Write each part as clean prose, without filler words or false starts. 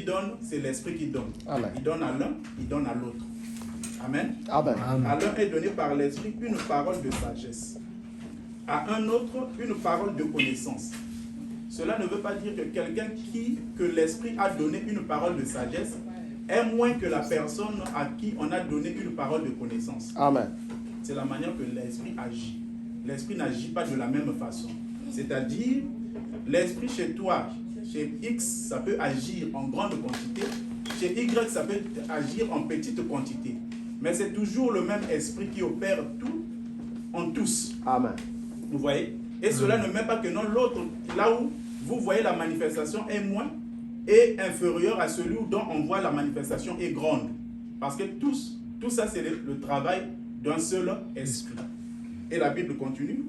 donne, c'est l'esprit qui donne. Amen. Il donne à l'un, il donne à l'autre. Amen. Amen. À l'un est donné par l'esprit une parole de sagesse. À un autre, une parole de connaissance. Cela ne veut pas dire que quelqu'un que l'esprit a donné une parole de sagesse est moins que la personne à qui on a donné une parole de connaissance. Amen. C'est la manière que l'esprit agit. L'esprit n'agit pas de la même façon. C'est-à-dire, l'esprit chez toi, chez X, ça peut agir en grande quantité. Chez Y, ça peut agir en petite quantité. Mais c'est toujours le même esprit qui opère tout en tous. Amen. Vous voyez? Et cela ne met pas que non, l'autre, là où vous voyez la manifestation est moins et inférieur à celui dont on voit la manifestation est grande. Parce que tout ça, c'est le travail d'un seul esprit. Et la Bible continue.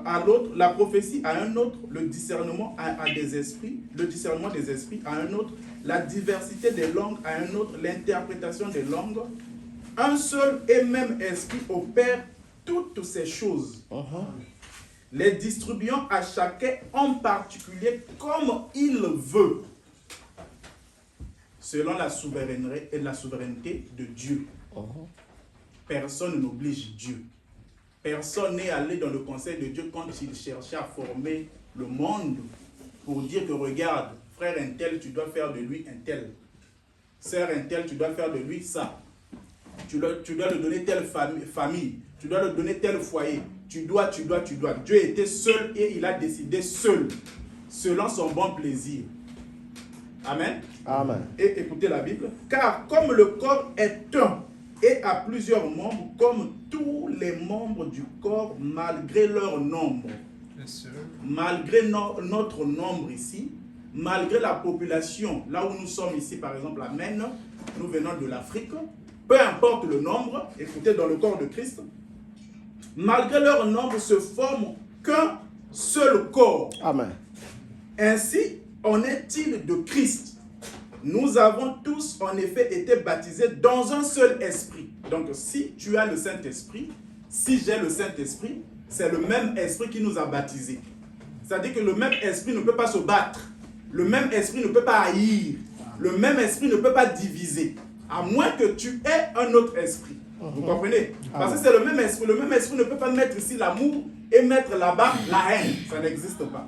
À l'autre, la prophétie à un autre, le discernement à des esprits, le discernement des esprits à un autre, la diversité des langues à un autre, l'interprétation des langues. Un seul et même esprit opère toutes ces choses, les distribuant à chacun en particulier comme il veut, selon la souveraineté de Dieu. Personne n'oblige Dieu. Personne n'est allé dans le conseil de Dieu quand il cherchait à former le monde pour dire que regarde, frère un tel, tu dois faire de lui un tel. Sœur un tel, tu dois faire de lui ça. Tu dois lui donner telle famille. Tu dois lui donner tel foyer. Tu dois. Dieu était seul et il a décidé seul, selon son bon plaisir. Amen. Amen. Et écoutez la Bible. Car comme le corps est un et a plusieurs membres, comme tous les membres du corps, malgré leur nombre, malgré notre nombre ici, malgré la population, là où nous sommes ici, par exemple, à Maine, nous venons de l'Afrique, peu importe le nombre, écoutez, dans le corps de Christ, malgré leur nombre, se forment qu'un seul corps. Amen. Ainsi, en est-il de Christ. Nous avons tous, en effet, été baptisés dans un seul esprit. Donc, si tu as le Saint-Esprit, si j'ai le Saint-Esprit, c'est le même esprit qui nous a baptisés. C'est-à-dire que le même esprit ne peut pas se battre. Le même esprit ne peut pas haïr. Le même esprit ne peut pas diviser. À moins que tu aies un autre esprit. Vous comprenez? Parce que c'est le même esprit. Le même esprit ne peut pas mettre ici l'amour et mettre là-bas la haine. Ça n'existe pas.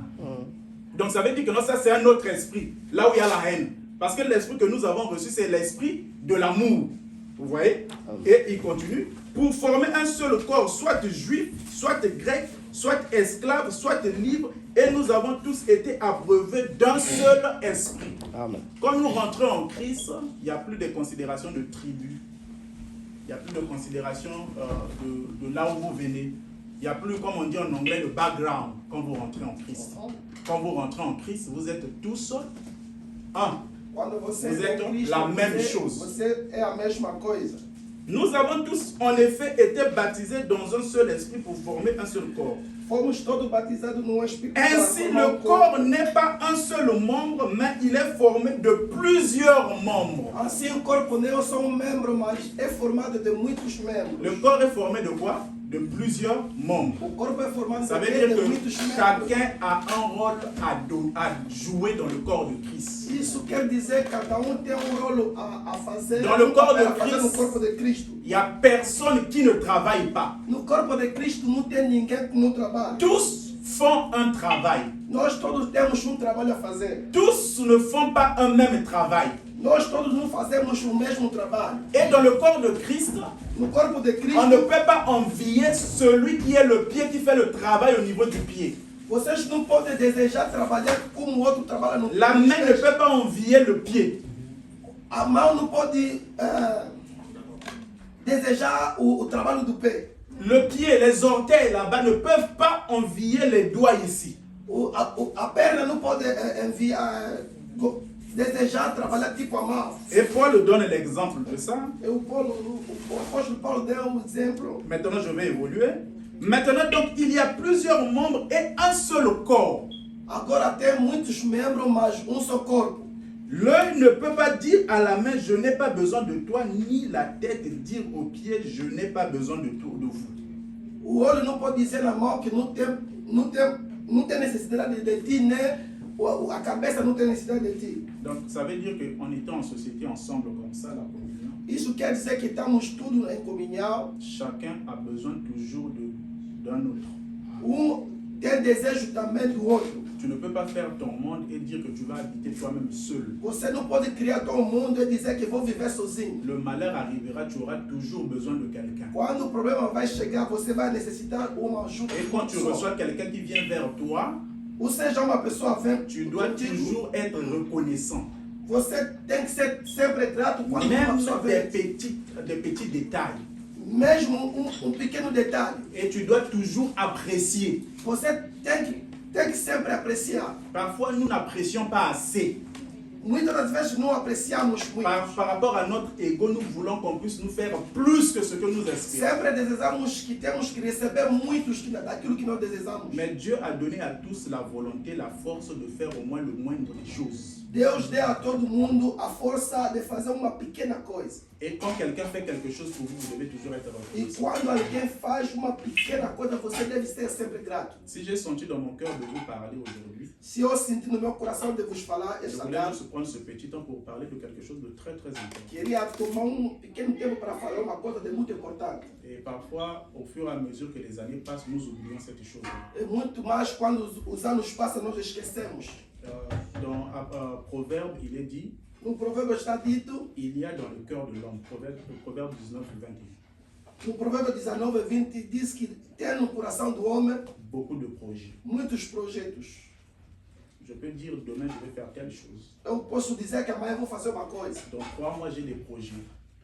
Donc ça veut dire que non, ça c'est un autre esprit. Là où il y a la haine. Parce que l'esprit que nous avons reçu, c'est l'esprit de l'amour. Vous voyez? Et il continue. Pour former un seul corps, soit juif, soit grec, soit esclave, soit libre. Et nous avons tous été abreuvés d'un seul esprit. Amen. Quand nous rentrons en Christ, il n'y a plus de considération de tribu. Il n'y a plus de considération de là où vous venez. Il n'y a plus, comme on dit en anglais, le background quand vous rentrez en Christ. Quand vous rentrez en Christ, vous êtes tous un. Vous êtes la même chose. Nous avons tous, en effet, été baptisés dans un seul esprit pour former un seul corps. Ainsi, le corps n'est pas un seul membre, mais il est formé de plusieurs membres. Le corps est formé de quoi? De plusieurs membres. Ça veut dire que chacun a un rôle à jouer dans le corps de Christ. Dans le corps de Christ, il n'y a personne qui ne travaille pas. Tous font un travail. Tous ne font pas un même travail. Et dans le corps de Christ, on ne peut pas envier celui qui est le pied qui fait le travail au niveau du pied. La main ne peut pas envier le pied. Le pied, les orteils là-bas ne peuvent pas envier les doigts ici. Et Paul donne l'exemple de ça. Maintenant, je vais évoluer. Maintenant, donc, il y a plusieurs membres et un seul corps. L'œil ne peut pas dire à la main, je n'ai pas besoin de toi, ni la tête dire aux pieds, je n'ai pas besoin de vous. a cabeça não tem necessidade de ti. Donc ça veut dire qu'en étant en société ensemble comme ça, la communion, Isso quer dizer que estamos tudo em comunhão. chacun a besoin toujours d'un autre. Tem desejo também do outro. Tu ne peux pas faire ton monde et dire que tu vas habiter toi-même seul. Você não pode criar teu mundo e dizer que vou viver sozinho. Le malheur arrivera, tu auras toujours besoin de quelqu'un. Quando o problema vai chegar, você vai necessitar uma ajuda. Et quand tu reçois quelqu'un qui vient vers toi, Ou seja, uma pessoa vem tu dois contigo, toujours être reconnaissant. você tem que ser sempre grato quando uma Même pessoa des vem. petits détails. Mesmo pequeno detalhe. Et tu dois toujours apprécier. Você tem que sempre apreciar. Parfois, nous n'apprécions pas assez. Muitas das vezes não apreciamos muito. Par rapport à notre ego, nous voulons qu'on puisse nous faire plus que ce que nous espérons. Sempre desejamos que temos que receber muitos daquilo que nós desejamos. Mais Dieu a donné à tous la volonté, la force de faire au moins le moindre des choses. Deus deu a todo mundo a força de fazer uma pequena coisa. Et quand quelqu'un fait quelque chose pour vous, vous devez toujours être E reconnaissant. quando alguém faz uma pequena coisa, você deve ser sempre grato. Si j'ai senti dans mon cœur de vous parler aujourd'hui, Se eu sentir no meu coração de vos falar je esta voulais tarde, juste prendre ce petit temps pour parler de quelque chose de très très important. queria tomar pequeno tempo para falar uma coisa de muito importante. Et parfois, au fur et à mesure que les années passent, nous oublions cette chose. E muito mais quando os anos passam, nós esquecemos. Dans Proverbe, il est dit, No provérbio está dito, il y a dans le cœur de l'homme, Proverbe 19, 21, no provérbio 19, 20, diz que tem no coração do homem beaucoup de projets. muitos projetos. Je peux dire demain je vais faire telle chose. Eu posso dizer que amanhã vou fazer uma coisa. Dans 3 mois j'ai des projets.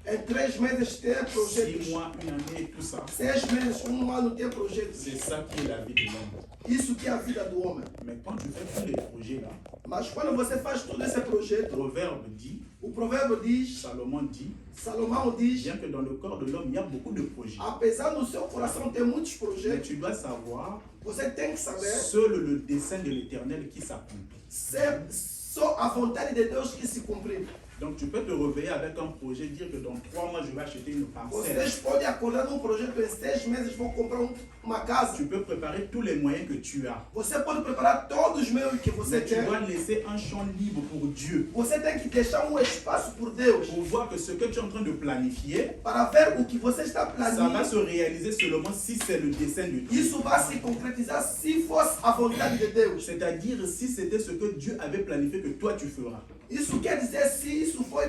Em 3 meses tem 6 projetos. mois, une année et tout ça. 6 meses, ano tem projetos. C'est ça qui est la vie de l'homme. Isso que é a vida do homem. Mais quand tu fais tous les projets là, Mas quando você faz todo esse projeto, Proverbe dit, o provérbio diz, Salomon dit, Salomão diz, bien que dans le corps de l'homme il y a beaucoup de projets. apesar do seu coração ter muitos Mais projetos, tu dois savoir, você tem que saber seul le dessein de l'éternel qui s'accomplit. ser só a vontade de Deus que se cumprir. Donc tu peux te réveiller avec un projet, dire que dans 3 mois je vais acheter une parcelle. Vocês podem acordar num projeto em 6 meses vão comprar uma casa. Tu peux préparer tous les moyens que tu as. Você pode preparar todos os meios que você Mais tu tem. dois laisser un champ libre pour Dieu. Você tem que deixar espaço por Deus Pour voir que ce que tu es en train de planifier, para ver o que você está ça va planejando. se réaliser seulement si c'est le dessein de Dieu. Isso vai se concretizar se fosse a vontade de Deus. C'est-à-dire si c'était ce que Dieu avait planifié que toi tu feras. Isso quer dizer se isso foi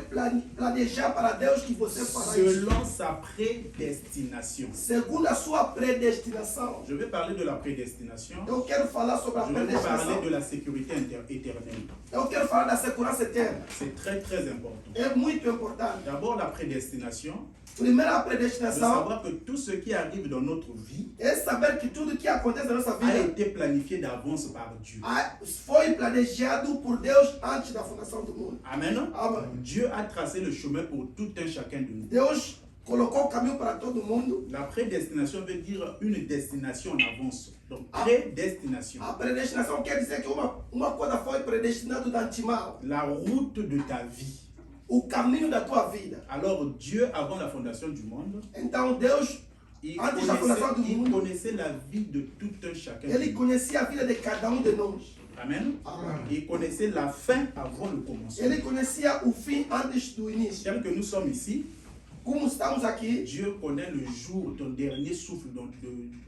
planejar para Deus que você fará isso. Selon sa prédestination. Segundo a sua predestinação. Je vais parler de la prédestination. Eu quero falar sobre a Je vais vous parler predestinação. de la sécurité éternelle. Eu quero falar da segurança eterna. C'est très très important. É muito importante. D'abord la prédestination. Primeiro, a De predestinação savoir que tout ce qui arrive dans notre vie é saber que tudo que acontece na nossa a vida été planifié d'avance par Dieu. foi planejado por Deus antes da fundação do mundo. Amen. Amém. Dieu a tracé le chemin pour tout un chacun de nous. Deus colocou o caminho para todo mundo. La prédestination veut dire une destination en avance. Donc prédestination. A predestinação quer dizer que uma coisa foi predestinada de antemão. La route de ta vie. O caminho da tua vida. Alors Dieu, avant la fondation du monde, Então Deus, il antes da fundação do mundo, connaissait la vie de tout un chacun de Ele nous. conhecia a vida de cada de nós. Amen. Amém. Il connaissait la fin avant le commencement. Ele conhecia o fim antes do início. Tel que nous sommes ici, Como estamos aqui, Dieu connaît le jour, ton dernier souffle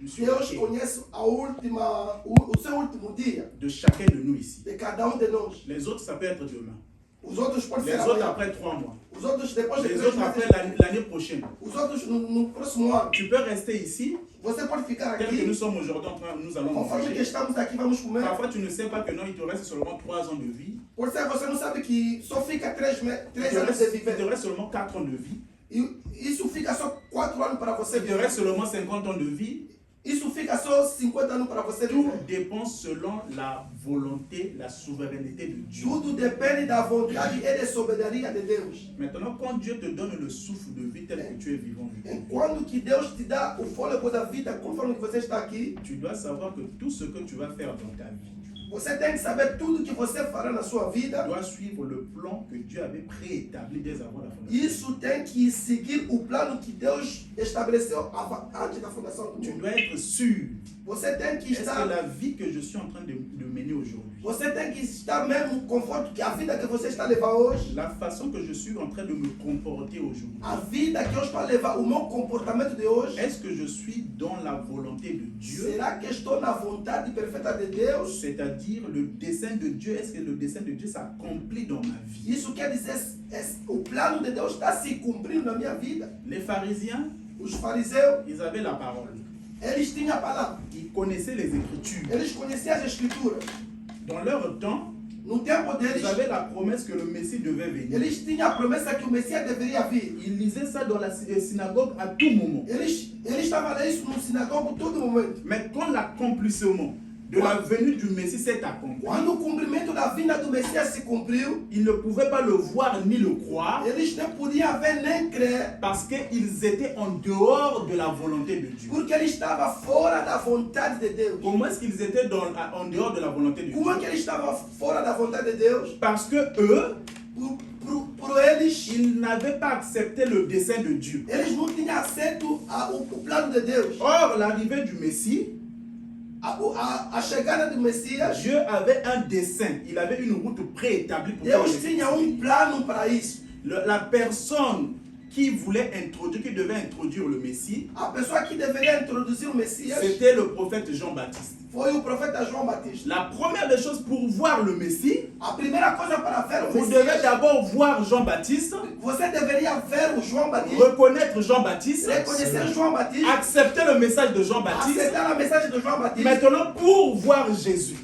sur Deus la terre, conhece o seu último dia de chacun de nous ici. de cada de nós. Les autres, ça peut être demain. Os outros podem Les ser autres amanhã. après 3 mois. Os outros depois de Les 3 autres après meses. l'année prochaine. Os outros no próximo ano. Tu peux rester ici, Você pode ficar tel que nous aqui. sommes aujourd'hui, nous allons Conforme que manger. estamos aqui, vamos comer. Parfois, tu ne sais pas que non, il te reste seulement 3 ans de vie. Por ser você não sabe que só fica 3 Il anos de te viver. reste seulement 4 ans de vie. E isso fica só 4 anos para você Il te viver. reste seulement 50 ans de vie. Isso fica só 50 anos para você Tout viver. dépend selon la volonté, la souveraineté de Dieu. Tudo depende da vontade e da soberania de Deus. Maintenant, quand Dieu te donne le souffle de vie tel que tu es vivant, Quando que Deus te dá o fôlego da vida, conforme que você está aqui, tu dois savoir que tout ce que tu vas faire dans ta vie você tem que saber tudo que você fará na sua vida. doit suivre le plan que Dieu avait préétabli dès avant la fondation. Isso tem que seguir o plano que Deus estabeleceu antes da fundação do Tu mundo. dois être sûr. Você tem que Est-ce que estar. la vie que je suis en train de mener aujourd'hui. Você tem que estar mesmo no conforto que a vida que você está levando hoje, La façon que je suis en train de me comporter aujourd'hui. a vida que eu estou a levar, o meu comportamento de hoje, Est-ce que je suis dans la volonté de Dieu? será que estou na vontade perfeita de Deus? C'est-à-dire le dessein de Dieu, est-ce que le dessein de Dieu s'accomplit dans ma vie? Isso quer dizer, o plano de Deus está se cumprindo na minha vida. Les pharisiens, Os fariseus, ils avaient la parole. eles tinham a palavra, Ils connaissaient les Écritures. eles conheciam as escrituras. Dans leur temps, No tempo ils deles, avaient la promesse que le Messie devait venir. eles tinham a promessa que o Messias deveria vir. Ils lisaient ça dans la synagogue à tout moment. Eles estavam lendo isso no sinagoga todo momento. Mais quand l'accomplissement de la venue du Messie s'est accompli, Quando o cumprimento da vinda do Messias se cumpriu, ils ne pouvaient pas le voir ni le croire eles não podiam ver nem crer, parce qu'ils étaient en dehors de la volonté de Dieu. porque ele estava fora da vontade de Deus. Comment est-ce qu'ils étaient en dehors de la volonté de Como é Dieu? que ele estava fora da vontade de Deus? Parce que eux, Por eles, ils n'avaient pas accepté le dessein de Dieu. eles não tinham aceito o plano de Deus. Or, l'arrivée du Messie, A chegada do Messias, Dieu avait un dessein, il avait une route préétablie pour faire le Deus Messie. tinha plano para isso. La personne qui voulait introduire, qui devait introduire le Messie, A pessoa que deveria introduzir o Messias c'était le prophète Jean-Baptiste. foi o profeta João Batista. La première des choses pour voir le Messie, A primeira coisa para ver o vous devez Messias, d'abord voir Jean-Baptiste, você deveria ver o João Batista, reconnaître Jean-Baptiste, reconhecer João Batista, accepter le message de Jean-Baptiste. aceitar a mensagem de João Batista. Maintenant, pour voir Jésus,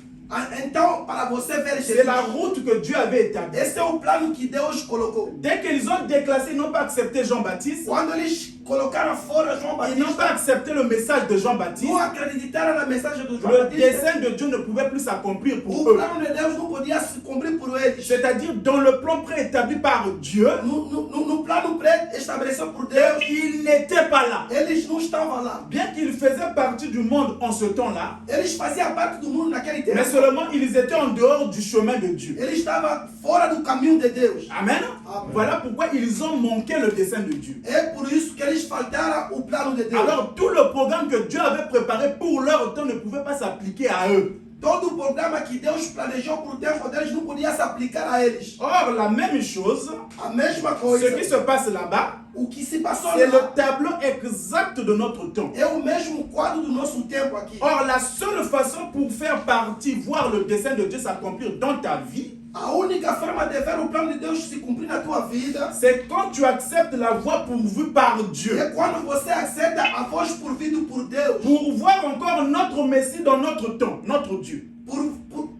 Então, para você ver c'est la Jesus, route que Dieu avait établie. esse é o plano que Deus colocou. Dès qu'ils ont déclassé, ils n'ont pas accepté Jean-Baptiste, Quando eles colocaram fora João ils n'ont pas Batista, accepté le message de Jean-Baptiste, não acreditaram na mensagem do João le Batista, dessein de Dieu ne pouvait plus s'accomplir pour o eux. plano de Deus não podia se cumprir por eles. C'est-à-dire, dans le plan préétabli par Dieu, No plano pré-estabelecido por Deus, ils n'étaient pas là. eles não estavam lá. Bien qu'ils faisaient partie du monde en ce temps-là, Eles faziam parte do mundo naquele tempo. mais seulement ils étaient en dehors du chemin de Dieu. Eles estavam fora do caminho de Deus. Amen. Amen. Voilà pourquoi ils ont manqué le dessein de Dieu. É por isso que eles faltaram o plano de Deus. Alors tout le programme que Dieu avait préparé pour leur temps ne pouvait pas s'appliquer à eux. Todo o programa que Deus planejou para o tempo deles não podia se aplicar a eles. Or, la même chose, A mesma ce coisa, qui se passe là-bas, o que se passou c'est le lá, tableau exact de notre temps. é o mesmo quadro do nosso tempo aqui. Or, la seule façon pour faire partie, voir le dessein de Dieu s'accomplir dans ta vie, A única forma de ver o plano de Deus se cumprir na tua vida c'est quand tu acceptes la voie pourvue par Dieu. é quando você aceita a voz porvida por Deus. Pour voir encore notre Messie dans notre temps, notre Dieu.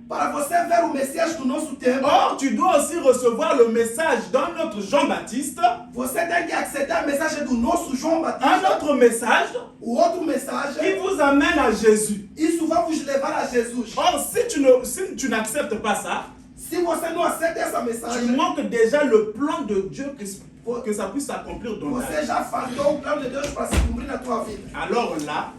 Para você ver o Messias do nosso tempo, Or, tu dois aussi recevoir le message dans notre Jean-Baptiste, você tem que aceitar a mensagem do nosso João un Batista, autre message o outro qui mensagem. vous amène à Jésus. Isso vai vos levar a Jesus. Or, si tu n'acceptes pas ça, Se você não aceita essa tu mensagem, manques déjà le plan de Dieu que ça puisse s'accomplir dans ta você vie. já faltou o plano de Deus para se cumprir na tua vida. Alors là,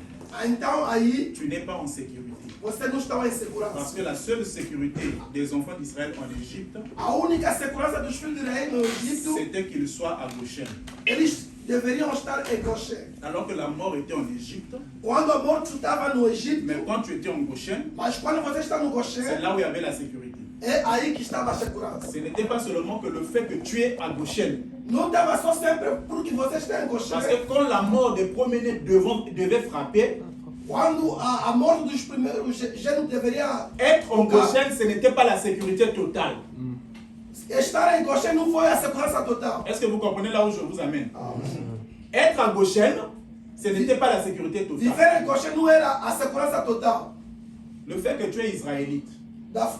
Então aí tu n'es pas en sécurité. você não está em Parce segurança. que la seule sécurité des enfants d'Israël en Égypte, A única segurança dos filhos de Israel no Egito, c'était qu'ils soient à Goshen. eles deveriam estar em Goshen. Alors que la mort était en Égypte, Quando a morte estava no Egito, mais quand tu étais en Goshen, mas quando você está no c'est Goshen, là où il y avait la sécurité. é aí que estava a segurança. Ce n'était pas seulement que le fait que tu es à Goshen. Não estava só sempre porque você está em Parce Goshen. que quand la mort des premiers-nés devait frapper, Quando a morte dos primeiros gêmeos deveria être en Goshen, ce n'était pas la sécurité totale. estar em Goshen, não foi a segurança total. Est-ce que vous comprenez là où je vous amène? Être à Goshen, ce n'était pas la sécurité totale. Viver em Goshen não era a segurança total. Le fait que tu es israélite,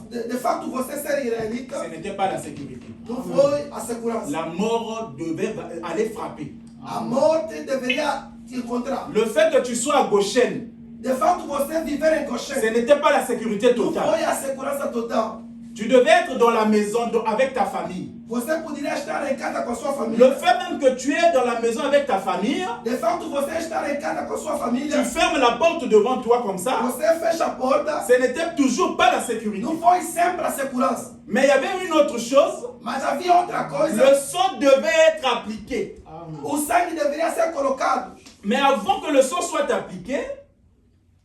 De fato, você ser israelita ce n'était pas la sécurité. não foi a segurança. La mort devait aller frapper. A morte deveria te encontrar. Le fait que tu sois à Goshen, De fato, você viver em ce Goshen n'était pas la sécurité não totale. foi a segurança total. Tu devais être dans la maison avec ta famille. Você poderia estar em casa com a sua Le família. fait même que tu es dans la maison avec ta famille, De fato, você estar em casa com a sua tu família. fermes la porte devant toi comme ça, Você fecha a porta. ce n'était toujours pas la sécurité. Não foi sempre a segurança. Mais il y avait une autre chose, Mas havia outra le coisa. sang devait être appliqué. O sangue deveria ser colocado. Mais avant que le sang soit appliqué,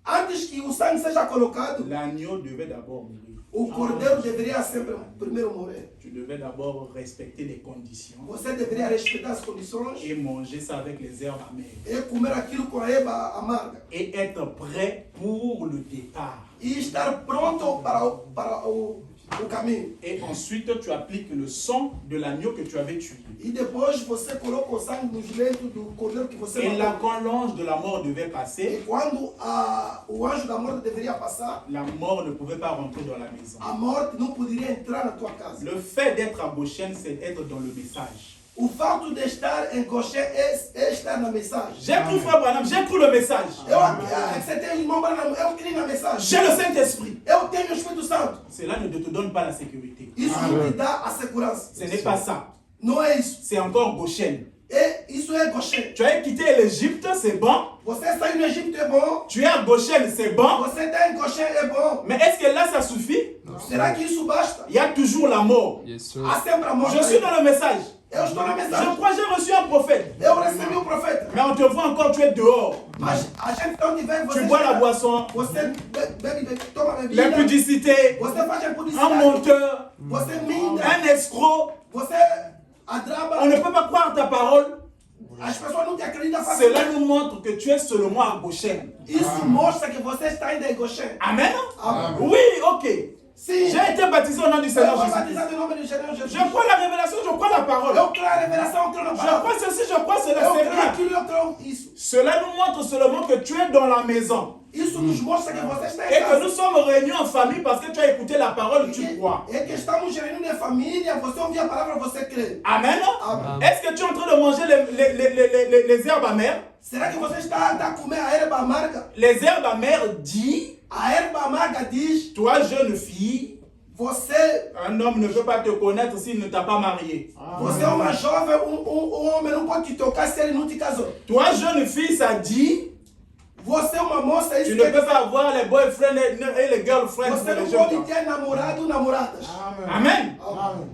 Antes que o sangue seja colocado, l'agneau devait d'abord mourir. o cordeiro deveria sempre primeiro morrer. Tu devais d'abord respecter les conditions Você deveria respeitar as condições et manger ça avec les herbes amères. e comer aquilo com a erva amarga. Et être prêt pour le départ. E estar pronto para o caminho. Et ensuite, tu appliques le sang de l'agneau que tu avais tué. E depois você coloca o sangue nos leitos do cordeiro que você Et là, matou. quand l'ange de la mort devait E passer, quando o anjo da morte deveria passar, la mort ne pouvait pas rentrer dans la maison. a morte não poderia entrar na tua casa. Le fait d'être à Goshen, c'est être dans le message. O fato de estar em Goshen é estar na mensagem. J'ai cru, frère Branham, j'ai cru le message. Você tem o irmão Branham, eu criei na mensagem. J'ai le Saint-Esprit. Eu tenho o Espírito Santo. Cela ne te donne pas la sécurité. Isso não te dá a segurança. Ce n'est pas ça. Não é isso. C'est encore Goshen. Isso é Goshen. Tu as quitté l'Égypte, c'est bon. Você saiu no Egito é bom. Tu es à Goshen, c'est bon. Você está em Goshen é bom. Mais est-ce que là, ça suffit? Será que isso basta? Il y a toujours la mort. Yes, sir. Há sempre a morte. Je suis dans le message. Eu estou na Je mensagem. crois que j'ai reçu un prophète. Eu recebi o profeta. Mais on te voit encore, tu es dehors. Mas a gente não te vê. Tu bois la boisson, Você bebe, toma bebida. l'impudicité, Você faz a un publicidade. menteur, Você minta. un escroc. Você adraba. On ne peut pas croire ta parole. As pessoas não te acreditam fácil. Cela nous montre que tu es seulement à Goshen. Isso mostra que você está ainda em Goshen. Amen? Amen. Oui, ok. Sim. J'ai été baptisé au nom du Eu Seigneur vou Jésus. batizar no nome do Senhor Jesus. Je crois la révélation, je crois la parole. Eu creio a revelação, eu creio na Je palavra. crois ceci, je crois cela, Eu c'est creio bien. aquilo, eu creio isso. Cela nous montre seulement que tu es dans la maison. Isso nos mostra que você está Et em que nous casa. sommes réunis en famille parce que tu as écouté la parole, tu crois. É que estamos reunidos em família, você ouve a palavra, você crê. Amen. Amen. Est-ce que tu es en train de manger les herbes amères? Será que você está a comer a erva amarga? Les herbes amères dit, A erva amarga diz, toi jeune fille, você un homme ne peut pas te connaître s'il ne t'a pas marié. é uma jovem, homem não pode te tocar se ele não te casou. Toi jeune fille, ça dit, Você é uma moça, tu isso ne quer peux dizer, pas avoir les boyfriends et les girlfriends. você les não jeunes pode gens. ter namorado, namoradas. Amen.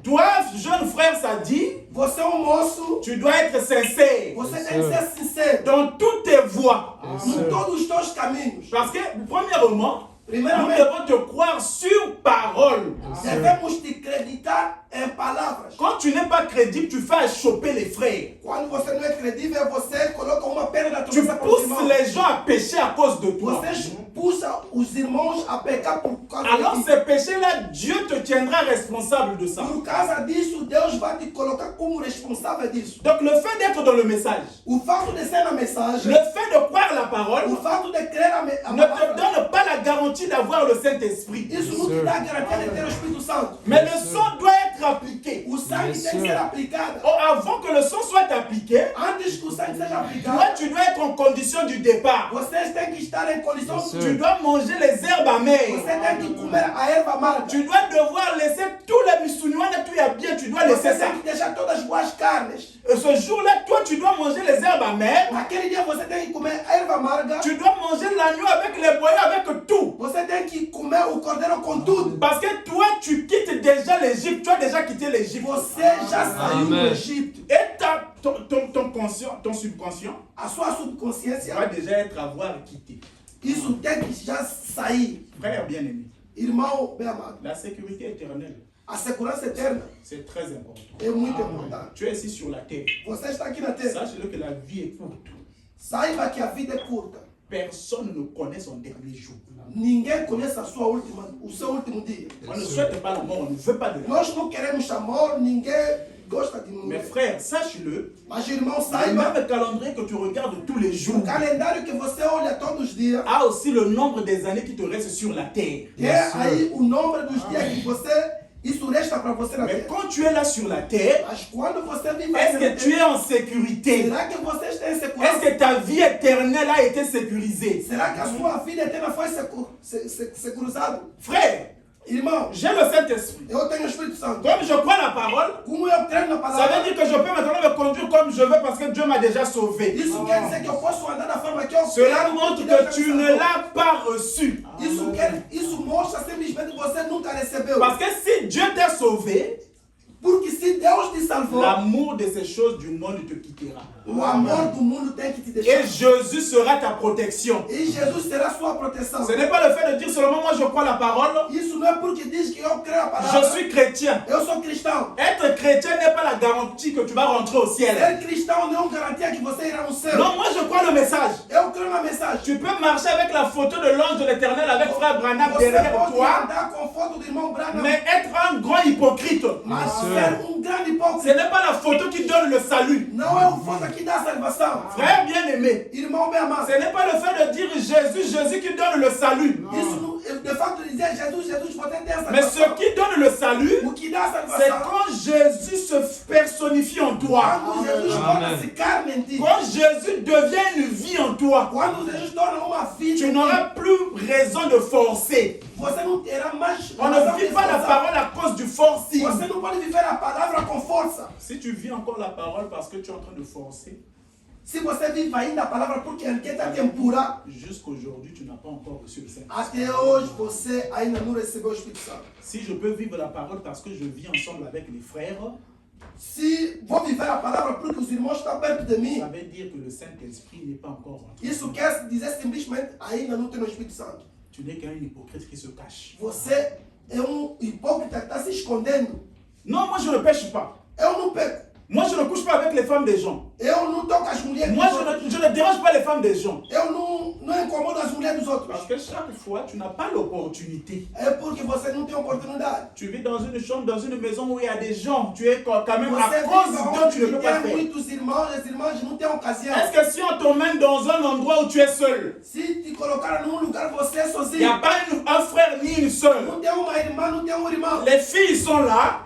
Toi jeune frère, ça dit, Você é um moço, tu dois être sincère você tem que ser sincero dans toutes tes voies. em todos os teus caminhos. Parce que, premièrement, nous Primeiramente, devons te croire sur parole. devemos te acreditar em palavras. Quand tu n'es pas crédible, tu fais choper les frères. Quando você não é credível, você coloca uma pedra na tua Tu cabeça para os pousses irmãos. les gens à pécher à cause de toi. Você expulsa os irmãos a pecar por causa Alors de ti. ces péchés-là, Dieu te tiendra responsable de ça. Por causa disso, Deus vai te colocar como responsável disso. Donc le fait d'être dans le message, O fato de ser na mensagem, le fait de croire la parole, o fato de crer a ne te palavra, donne pas la garantie d'avoir le Saint-Esprit. isso não te dá a garantia de ter o Espírito Santo. Mais le sang doit être appliqué. O sangue Yes, tem que sir. ser aplicado. Oh, avant que le sang soit appliqué, Antes que o sangue seja toi aplicado, tu dois être en condition du départ. vocês têm que estar em condição Yes, de... sir. Tu dois manger les herbes amères. Você tem que comer a erva amarga. Tu dois devoir laisser tous les missouniouans, tout y a bien, tu dois laisser Você ça. tem que deixar todas as boas carnes. Et ce jour-là, toi, tu dois manger les herbes amères. Naquele dia você tem que comer a erva amarga. Tu dois manger l'agneau avec les boyaux, avec tout. Você tem que comer o cordeiro com tudo. Parce que toi, tu quittes déjà l'Égypte. Tu as déjà quitté l'Égypte. Você já saiu do Amen. Egito. Et ton conscient, ton subconscient A sua subconsciência, va déjà être avoir quitté. isso tem que já sair. Frère bien-aimé, Irmão bem amado, la sécurité éternelle, a segurança eterna c'est très important. é muito importante. Tu es ici sur la terre. Você está aqui na terra. Sache-le que la vie est courte. Saiba que a vida é curta. Personne ne connaît son dernier jour. Ninguém conhece a sua o seu último dia. On ne souhaite pas la mort, on ne veut pas de la mort. Nós não queremos amor, ninguém gosta de Mais morrer. frère, sache-le, Mas irmão, le saiba, même calendrier que tu regardes tous les o jours calendário que você olha todos os dias, a aussi le nombre des années qui te restent sur la terre. é aí o número dos dias que você, isso resta para você na Mais terra. quand tu es là sur la terre, Mas quando você vive est-ce na que tu es terra, en sécurité? será que você está em Est-ce segurança? que ta vie éternelle a été sécurisée? Será que a sua vida eterna foi securizada? Frère, Irmão, j'ai le Saint-Esprit. eu tenho o Espírito Santo. Comme je crois la parole, Como eu creio na ça palavra, veut dire que je peux maintenant me conduire comme je veux parce que Dieu m'a déjà sauvé. isso quer dizer que eu posso andar da forma que eu Cela quero, montre Deus que tu me ne salvou. l'as pas reçu. Isso mostra simplesmente que você nunca recebeu. Parce que si Dieu t'a sauvé, Porque se Deus te salvou, l'amour de ces choses du monde te quittera. o amor do mundo tem que te Et deixar. Jésus sera ta protection. E Jesus será sua proteção. Ce n'est pas le fait de dire seulement moi je crois la parole, Isso não é porque diz que eu creio a je palavra. suis chrétien. Eu sou cristão. Être chrétien n'est pas la garantie que tu vas rentrer au ciel. Ser cristão não garantia que você irá no céu. Non, moi je crois le message. Eu creio na mensagem. Tu peux marcher avec la photo de l'ange de l'éternel avec frère Branham Você derrière pode toi, andar com foto do irmão Branham, mais être un grand hypocrite. mas ser grande Ce hipócrita. n'est pas la photo qui donne le salut. Não é o foto que dá a salvação. Frère bien-aimé, Irmão bem amado. ce n'est pas le fait de dire Jésus, Jésus qui donne le salut. Isso não, de fato dizer Jesus, Jesus pode ter a Mais ce salvação. qui donne le salut, O que dá a c'est salvação quand Jésus se personnifie en toi. quando Jesus torna-se carne em ti. Quand Jésus devient une vie en toi, Quando Jesus torna uma vida tu em ti, n'auras plus raison de forcer. você não terá mais On ne vit pas la parole à cause du forcing. Você não pode viver a palavra com força. Si tu vis encore la parole parce que tu es en train de forcer, Se você vive ainda a palavra porque ele quer te empurrar, jusqu'aujourd'hui, tu n'as pas encore reçu le Saint-Esprit. até hoje você ainda não recebeu o Espírito Santo. Si je peux vivre la parole parce que je vis ensemble avec les frères, Se vou viver a palavra porque os irmãos estão perto de mim, ça veut dire que le Saint-Esprit n'est pas encore rentré. isso quer dizer simplesmente ainda não tem o Espírito Santo. Tu n'es qu'un hypocrite qui se cache. Você é hipócrita que está se escondendo. Non, moi je ne pêche pas. Eu não peco. Moi je ne couche pas avec les femmes des gens. Eu não toco as mulheres Moi dos outros. je ne dérange pas les femmes des gens. Eu não incomodo as mulheres dos outros. Parce que chaque fois, tu n'as pas l'opportunité. É porque você não tem oportunidade. Tu vis dans une chambre, dans une maison où il y a des gens. Tu es quand même Você à cause vive d'eux, tu ne peux onde pas tem faire. muitos irmãos, as irmãs não têm ocasião. Est-ce que si on t'emmène dans un endroit où tu es seul, Se te colocaram num lugar você é il n'y a sozinho, pas un frère ni une sœur, não tem uma irmã, não tem um irmão. les filles sont là,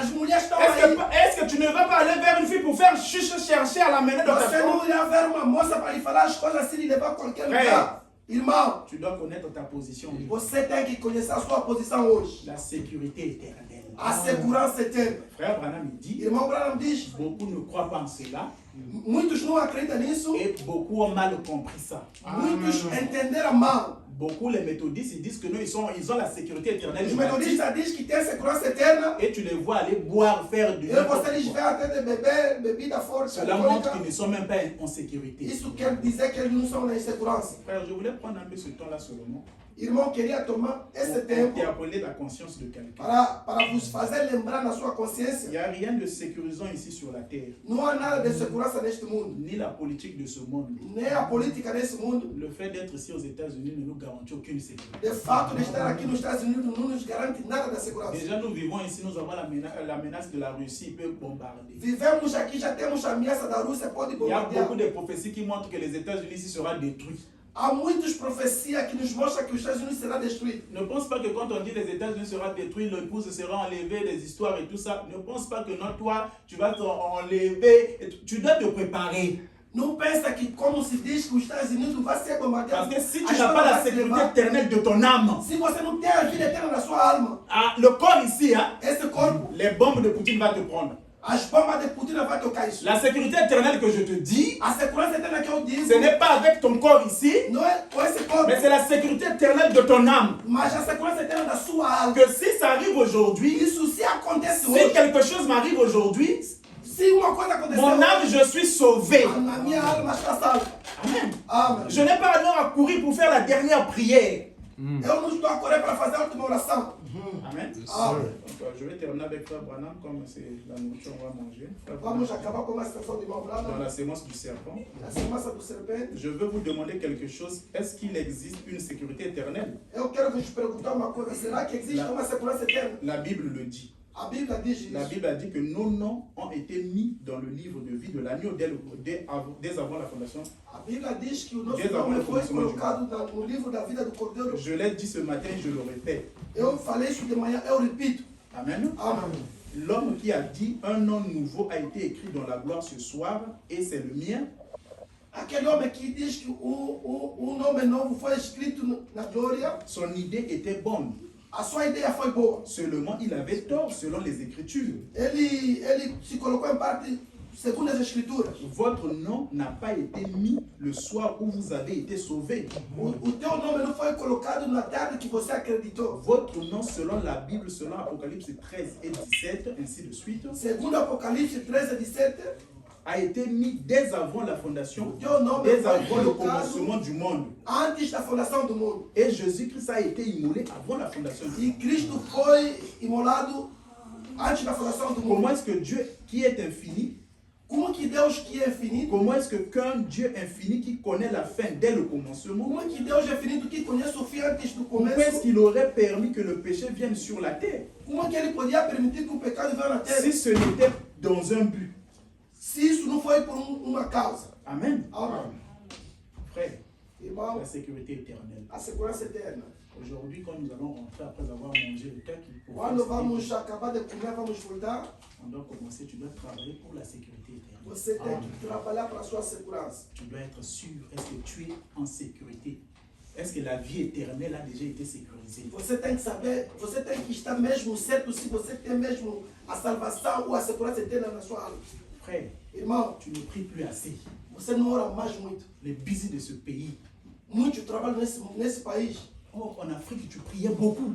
As mulheres estão est-ce aí. que tu ne vas pas aller vers une fille pour faire chuche, chercher à l'amener dans ta Você chambre? não irá ver uma moça para lhe falar as coisas assim e levar a qualquer É. lugar. Irmão, Tu dois connaître ta position. você tem que conhecer a sua posição hoje. La sécurité éternelle. A segurança eterna. Frère Branham me dit, Irmão Branham diz, beaucoup ne croient pas en cela muitos não acreditam nisso, et beaucoup ont mal compris ça. muitos entenderam mal. Beaucoup les méthodistes ils disent que non, ils ont la sécurité éternelle. Os du baptême. metodistas dizem que tem segurança eterna. Et tu les vois aller boire, faire du E você n'importe lhes vê quoi. até de beber bebida forte, Cela montre qu'ils alcoólica. ne sont même pas en sécurité. Isso quer dizer que eles não são na insegurança. Frère, je voulais prendre un peu ce temps-là seulement Irmão, queria tomar esse pour tempo interpeller la conscience de quelqu'un. para vos fazer lembrar na sua Il n'y consciência. a rien de sécurisant ici sur la terre, Não há nada de segurança neste mundo. ni la politique de ce monde. Nem a política nesse mundo. Le fait d'être ici aux États-Unis ne nous garantit aucune sécurité. De fato, de estar aqui nos Estados Unidos não nos garante nada da segurança. Déjà, nous vivons ici, nous avons la menace de la Russie, il peut bombarder. Vivemos aqui, já temos a ameaça da Rússia, pode Il y a bombardear. beaucoup de prophéties qui montrent que les États-Unis ici seront détruits. Há muitas profecias que nos mostram que os Estados Unidos será destruído. Ne pense pas que quand on dit les États-Unis seront détruits, l'épouse sera enlevée, les histoires et tout ça. Ne pense pas que non, toi, tu vas t'enlever. Tu dois te préparer. Não pensa que, como se diz, que os Estados Unidos vai ser bombardeado. Parce que si tu As n'as pas pessoas la vão se sécurité levar. éternelle de ton âme, Se você não tem a vida eterna na sua alma, le corps ici, hein, esse corpo, les bombes de Poutine vont te prendre. as bombas de Putin vai tocar isso. La sécurité éternelle que je te dis, A segurança eterna que eu digo, ce n'est pas avec ton corps ici, não é com esse corpo, mais c'est la sécurité éternelle de ton âme. mas a segurança eterna da sua alma. Que si ça arrive aujourd'hui, Isso se acontece si hoje, quelque chose m'arrive aujourd'hui, se uma coisa acontecer mon âme, je suis sauvé. na minha alma está salva. Amen. Amém. Je n'ai pas alors à courir pour faire la dernière prière. Eu não estou a correr para fazer a última oração. Amen. Amém. Donc, je vais terminer avec Frère Branham, comme c'est la nourriture qu'on va manger. Frère Vamos Branham, acabar com a situação de irmão dans Branham, la sémence du serpent, a semelhança do serpente. je veux vous demander quelque chose. Est-ce qu'il existe une sécurité éternelle? Eu quero vos perguntar uma coisa. Será que existe uma segurança eterna? La Bible le dit. A Bíblia diz La isso. Bible a dit que nos noms ont été mis dans le livre de vie de l'agneau dès avant la fondation. A Bíblia diz que o nosso Deus nome amor foi por cima de colocado no livro da vida do Cordeiro. Je l'ai dit ce matin, je le répète. Eu falei isso de manhã, eu repito. Amen. Amém. L'homme qui a dit un nom nouveau a été écrit dans la gloire ce soir et c'est le mien. Aquele homem que diz que nome novo foi escrito na glória, Son idée était bonne. a sua ideia foi boa. Seulement, il avait tort selon les Écritures. Ele se colocou em parte segundo as Escrituras. Votre nom n'a pas été mis le soir où vous avez été sauvé. O teu nome não foi colocado na tarde que você acreditou. Votre nom, selon la Bible, selon Apocalypse 13 et 17, ainsi de suite, Segundo Apocalipse 13 e 17, a été mis dès avant la fondation, teu nome dès foi avant le colocado commencement du monde. antes da fundação do mundo. Et Jésus-Christ a été immolé avant la fondation du monde. E Cristo foi imolado antes da fundação do mundo. Comment est-ce que Dieu, qui est infini, Como que Deus que é infinito, comment est-ce que qu'un Dieu infini qui connaît la fin dès le commencement, como que Deus é infinito que conhece o fim antes do comment est-ce começo, qu'il aurait permis que le péché vienne sur la terre como que ele podia permitir que o pecado venha na terra? si ce n'était dans un but? Se isso não foi por uma causa. Amen. Amém. Frère, Irmão, la sécurité éternelle. a segurança eterna. Aujourd'hui, quand nous allons rentrer après avoir mangé le temps qu'il faut Quando faire, vamos acabar de comer, vamos voltar, on doit commencer, tu dois travailler pour la sécurité éternelle. você tem que trabalhar para a sua segurança. Tu dois être sûr, est-ce que tu es en sécurité? Est-ce que la vie éternelle a déjà été sécurisée? Você tem que saber, você tem que estar mesmo certo se você tem mesmo a salvação ou a segurança eterna na sua alma. Frère, Irmão, tu ne pries plus assez. você não ora mais muito. Les busy de ce pays. Muito trabalho nesse país. Oh, en Afrique, tu priais beaucoup.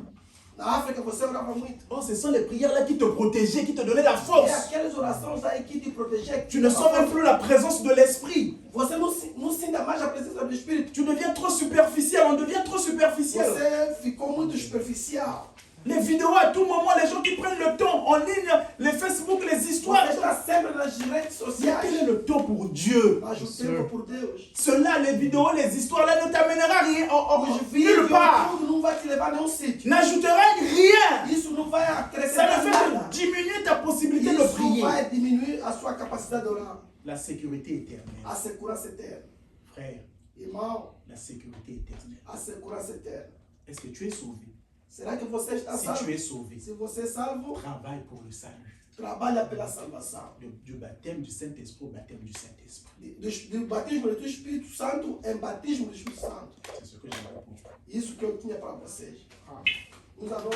Na África você orava muito. Oh, ce sont les prières-là qui te protégeaient, qui te donnaient la É force. aquelas orações aí que te protegem. Tu ne sens même plus la présence de l'esprit. Você não sente mais a presença do Espírito. Tu deviens trop superficiel, on devient trop superficiel. Você ficou muito superficial. Les vidéos à tout moment, les gens qui prennent le temps en ligne, les Facebook, les histoires. Você está sempre nas redes Mais sociais. quel est le temps pour Dieu? Mas o tempo por Deus. Cela, les vidéos, les histoires là ne t'amènera rien, Os vídeos, nulle part. tudo não vai te levar a nenhum sítio. N'ajoutera rien. Isso não vai Ça acrescentar ne nada. fait que diminuer ta possibilité de Isso prier. vai diminuir a sua capacidade de orar. La sécurité éternelle. A segurança eterna. Frère, Irmão, la sécurité éternelle. a segurança eterna. Est-ce que tu es sauvé? Será que você está Si salvo? tu es sauvé, Se você é salvo, travaille pour le salut. trabalha pela salvação. Du baptême du Saint-Esprit au baptême du Saint-Esprit. Do batismo do Espírito Santo em batismo do Espírito Santo. C'est ce que j'aimerais pour toi. Isso que eu tinha para vocês. Ah. Nous allons